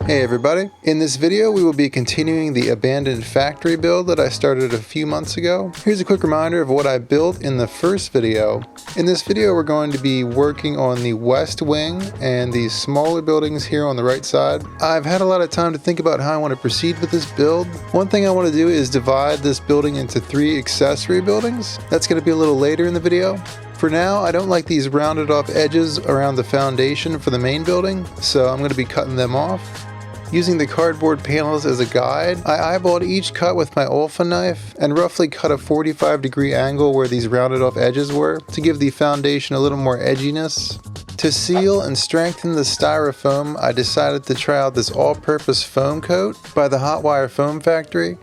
Hey everybody, in this video we will be continuing the abandoned factory build that I started a few months ago. Here's a quick reminder of what I built in the first video. In this video we're going to be working on the west wing and the smaller buildings here on the right side. I've had a lot of time to think about how I want to proceed with this build. One thing I want to do is divide this building into 3 accessory buildings. That's going to be a little later in the video. For now, I don't like these rounded off edges around the foundation for the main building, so I'm going to be cutting them off. Using the cardboard panels as a guide, I eyeballed each cut with my Olfa knife and roughly cut a 45-degree angle where these rounded off edges were to give the foundation a little more edginess. To seal and strengthen the styrofoam, I decided to try out this all-purpose foam coat by the Hotwire Foam Factory.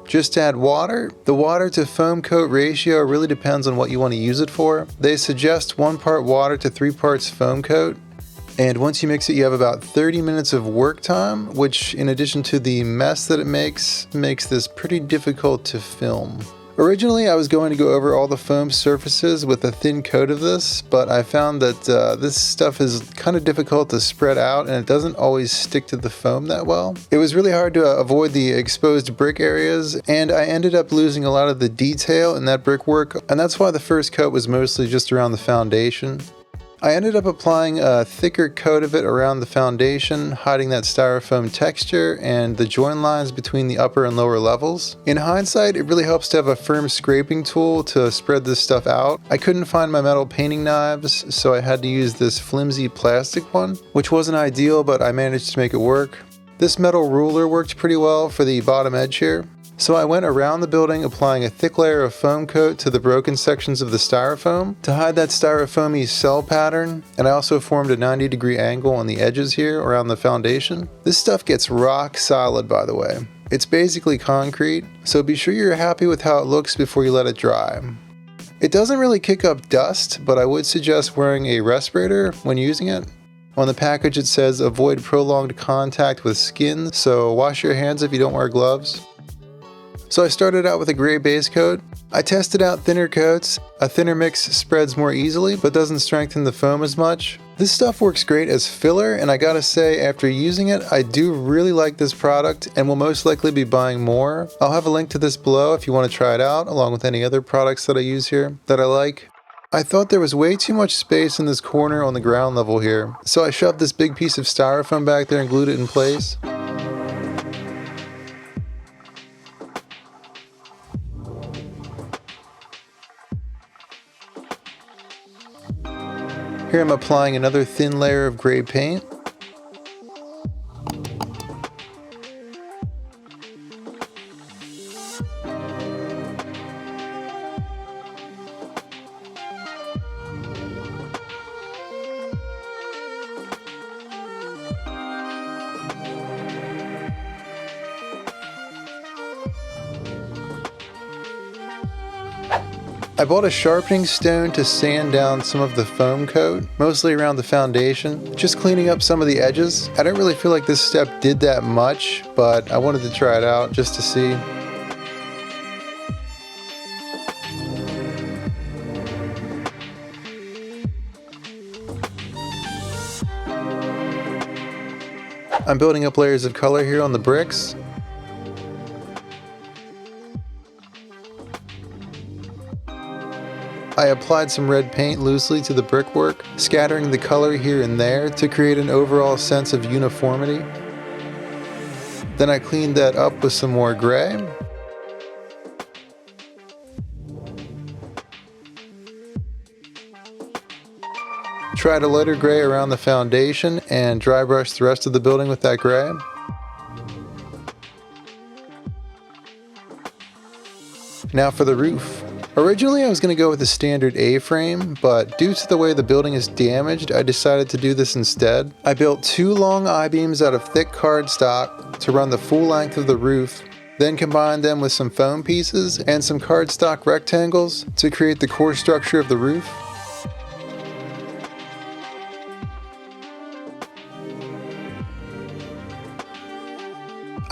Just add water. The water to foam coat ratio really depends on what you want to use it for. They suggest 1 part water to 3 parts foam coat. And once you mix it, you have about 30 minutes of work time, which in addition to the mess that it makes this pretty difficult to film. Originally, I was going to go over all the foam surfaces with a thin coat of this, but I found that this stuff is kind of difficult to spread out and it doesn't always stick to the foam that well. It was really hard to avoid the exposed brick areas, and I ended up losing a lot of the detail in that brickwork, and that's why the first coat was mostly just around the foundation. I ended up applying a thicker coat of it around the foundation, hiding that styrofoam texture and the join lines between the upper and lower levels. In hindsight, it really helps to have a firm scraping tool to spread this stuff out. I couldn't find my metal painting knives, so I had to use this flimsy plastic one, which wasn't ideal, but I managed to make it work. This metal ruler worked pretty well for the bottom edge here. So I went around the building applying a thick layer of foam coat to the broken sections of the styrofoam to hide that styrofoamy cell pattern, and I also formed a 90-degree angle on the edges here around the foundation. This stuff gets rock solid, by the way. It's basically concrete, so be sure you're happy with how it looks before you let it dry. It doesn't really kick up dust, but I would suggest wearing a respirator when using it. On the package it says avoid prolonged contact with skin, so wash your hands if you don't wear gloves. So I started out with a gray base coat. I tested out thinner coats. A thinner mix spreads more easily but doesn't strengthen the foam as much. This stuff works great as filler, and I gotta say, after using it, I do really like this product and will most likely be buying more. I'll have a link to this below if you want to try it out, along with any other products that I use here that I like. I thought there was way too much space in this corner on the ground level here, so I shoved this big piece of styrofoam back there and glued it in place. Here I'm applying another thin layer of gray paint. I bought a sharpening stone to sand down some of the foam coat, mostly around the foundation, just cleaning up some of the edges. I don't really feel like this step did that much, but I wanted to try it out just to see. I'm building up layers of color here on the bricks. I applied some red paint loosely to the brickwork, scattering the color here and there to create an overall sense of uniformity. Then I cleaned that up with some more gray. Tried a lighter gray around the foundation and dry brushed the rest of the building with that gray. Now for the roof. Originally I was going to go with a standard A-frame, but due to the way the building is damaged, I decided to do this instead. I built 2 long I-beams out of thick cardstock to run the full length of the roof, then combined them with some foam pieces and some cardstock rectangles to create the core structure of the roof.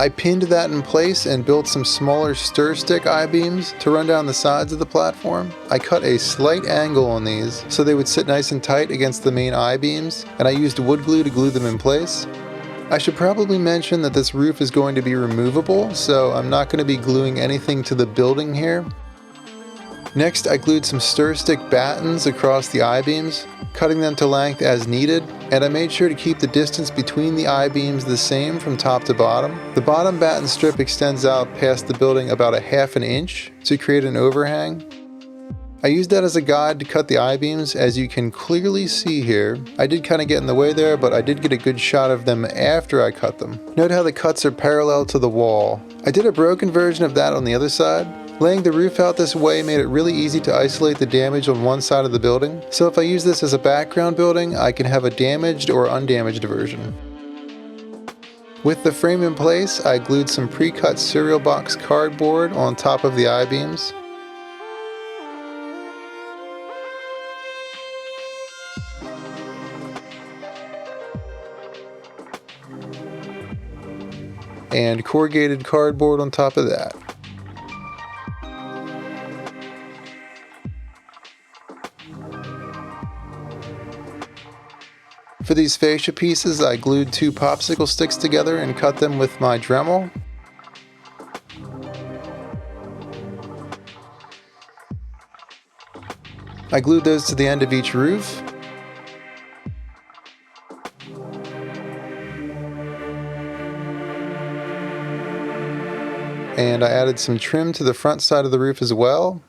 I pinned that in place and built some smaller stir stick I-beams to run down the sides of the platform. I cut a slight angle on these so they would sit nice and tight against the main I-beams, and I used wood glue to glue them in place. I should probably mention that this roof is going to be removable, so I'm not going to be gluing anything to the building here. Next, I glued some stir stick battens across the I-beams, cutting them to length as needed, and I made sure to keep the distance between the I-beams the same from top to bottom. The bottom batten strip extends out past the building about 1/2 inch to create an overhang. I used that as a guide to cut the I-beams, as you can clearly see here. I did kind of get in the way there, but I did get a good shot of them after I cut them. Note how the cuts are parallel to the wall. I did a broken version of that on the other side. Laying the roof out this way made it really easy to isolate the damage on one side of the building, so if I use this as a background building, I can have a damaged or undamaged version. With the frame in place, I glued some pre-cut cereal box cardboard on top of the I-beams. And corrugated cardboard on top of that. For these fascia pieces, I glued 2 popsicle sticks together and cut them with my Dremel. I glued those to the end of each roof. And I added some trim to the front side of the roof as well,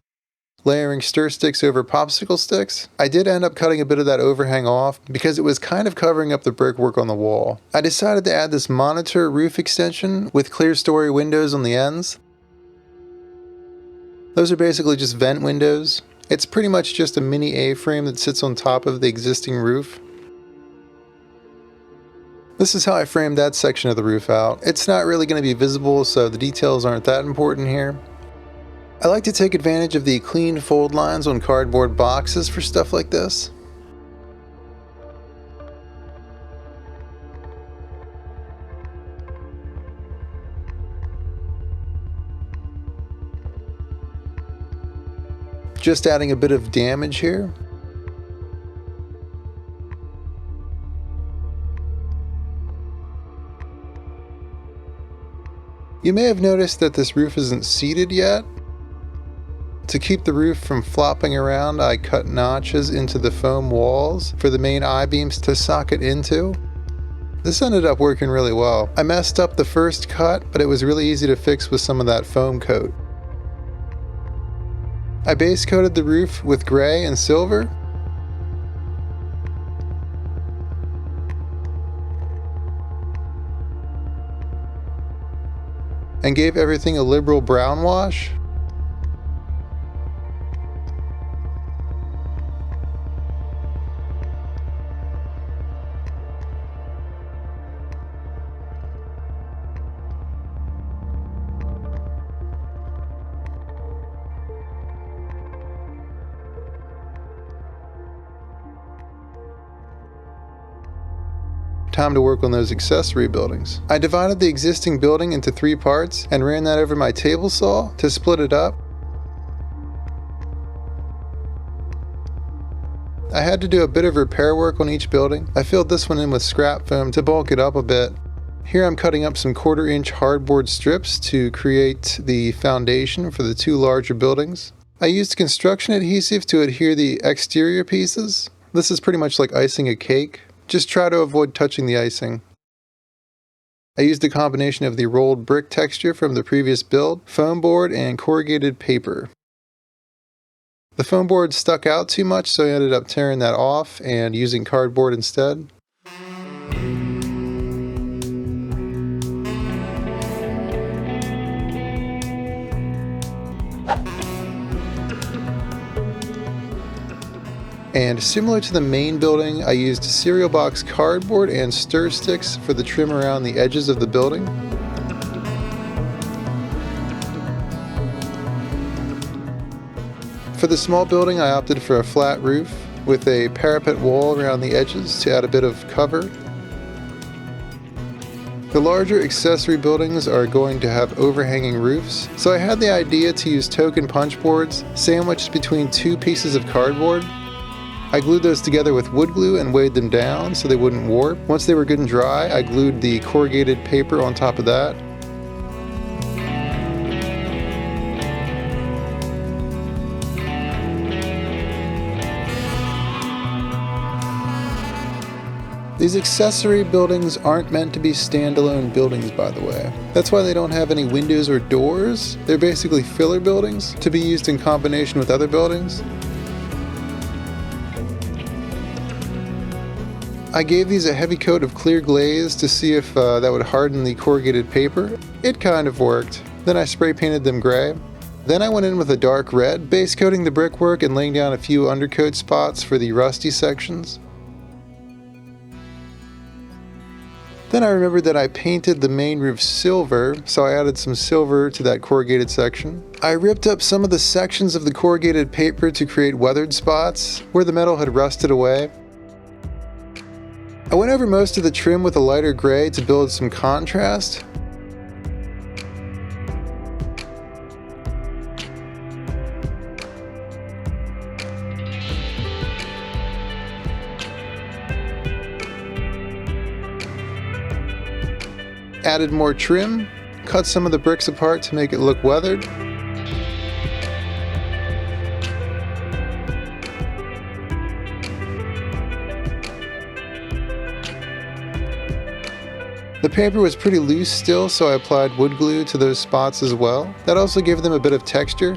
layering stir sticks over popsicle sticks. I did end up cutting a bit of that overhang off because it was kind of covering up the brickwork on the wall. I decided to add this monitor roof extension with clear story windows on the ends. Those are basically just vent windows. It's pretty much just a mini A-frame that sits on top of the existing roof. This is how I framed that section of the roof out. It's not really going to be visible, so the details aren't that important here. I like to take advantage of the clean fold lines on cardboard boxes for stuff like this. Just adding a bit of damage here. You may have noticed that this roof isn't seated yet. To keep the roof from flopping around, I cut notches into the foam walls for the main I-beams to socket into. This ended up working really well. I messed up the first cut, but it was really easy to fix with some of that foam coat. I base coated the roof with gray and silver. And gave everything a liberal brown wash. Time to work on those accessory buildings. I divided the existing building into 3 parts and ran that over my table saw to split it up. I had to do a bit of repair work on each building. I filled this one in with scrap foam to bulk it up a bit. Here I'm cutting up some 1/4 inch hardboard strips to create the foundation for the 2 larger buildings. I used construction adhesive to adhere the exterior pieces. This is pretty much like icing a cake. Just try to avoid touching the icing. I used a combination of the rolled brick texture from the previous build, foam board, and corrugated paper. The foam board stuck out too much, so I ended up tearing that off and using cardboard instead. And similar to the main building, I used cereal box cardboard and stir sticks for the trim around the edges of the building. For the small building, I opted for a flat roof with a parapet wall around the edges to add a bit of cover. The larger accessory buildings are going to have overhanging roofs, so I had the idea to use token punch boards sandwiched between 2 pieces of cardboard. I glued those together with wood glue and weighed them down so they wouldn't warp. Once they were good and dry, I glued the corrugated paper on top of that. These accessory buildings aren't meant to be standalone buildings, by the way. That's why they don't have any windows or doors. They're basically filler buildings to be used in combination with other buildings. I gave these a heavy coat of clear glaze to see if that would harden the corrugated paper. It kind of worked. Then I spray painted them gray. Then I went in with a dark red, base coating the brickwork and laying down a few undercoat spots for the rusty sections. Then I remembered that I painted the main roof silver, so I added some silver to that corrugated section. I ripped up some of the sections of the corrugated paper to create weathered spots where the metal had rusted away. I went over most of the trim with a lighter gray to build some contrast. Added more trim, cut some of the bricks apart to make it look weathered. The paper was pretty loose still, so I applied wood glue to those spots as well. That also gave them a bit of texture.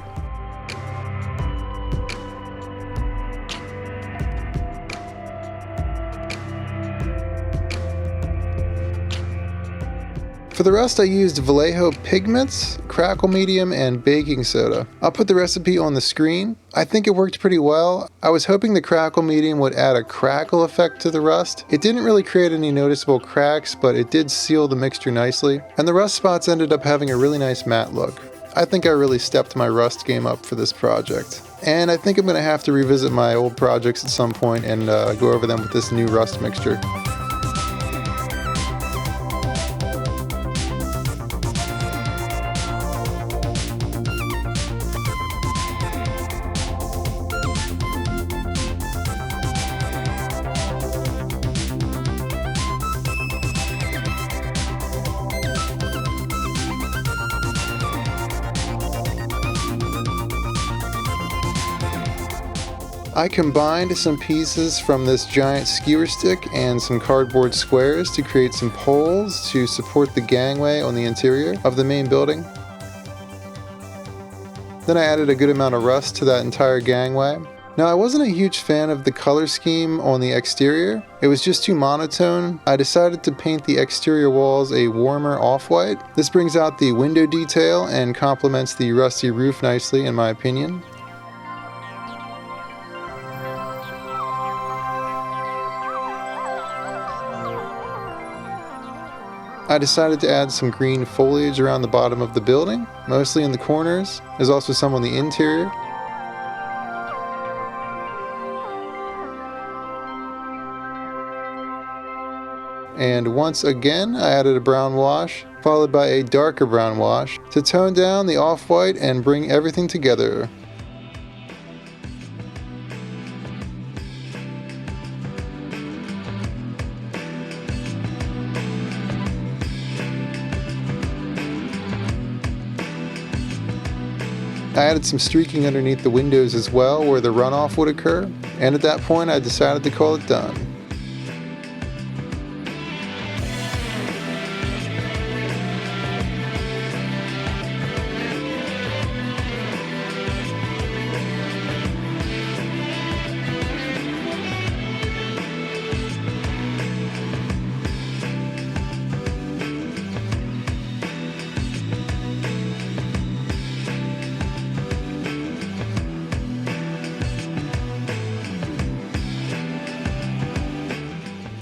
For the rest I used Vallejo pigments, crackle medium, and baking soda. I'll put the recipe on the screen. I think it worked pretty well. I was hoping the crackle medium would add a crackle effect to the rust. It didn't really create any noticeable cracks, but it did seal the mixture nicely. And the rust spots ended up having a really nice matte look. I think I really stepped my rust game up for this project. And I think I'm going to have to revisit my old projects at some point and go over them with this new rust mixture. I combined some pieces from this giant skewer stick and some cardboard squares to create some poles to support the gangway on the interior of the main building. Then I added a good amount of rust to that entire gangway. Now, I wasn't a huge fan of the color scheme on the exterior. It was just too monotone. I decided to paint the exterior walls a warmer off-white. This brings out the window detail and complements the rusty roof nicely, in my opinion. I decided to add some green foliage around the bottom of the building, mostly in the corners. There's also some on the interior. And once again, I added a brown wash, followed by a darker brown wash, to tone down the off-white and bring everything together. I added some streaking underneath the windows as well where the runoff would occur, and at that point I decided to call it done.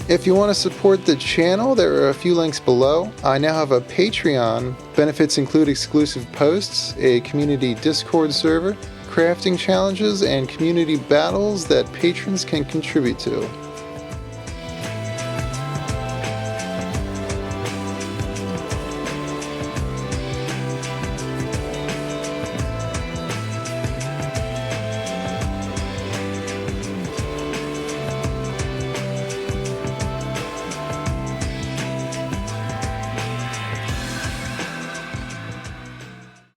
If you want to support the channel, there are a few links below. I now have a Patreon. Benefits include exclusive posts, a community Discord server, crafting challenges, and community battles that patrons can contribute to.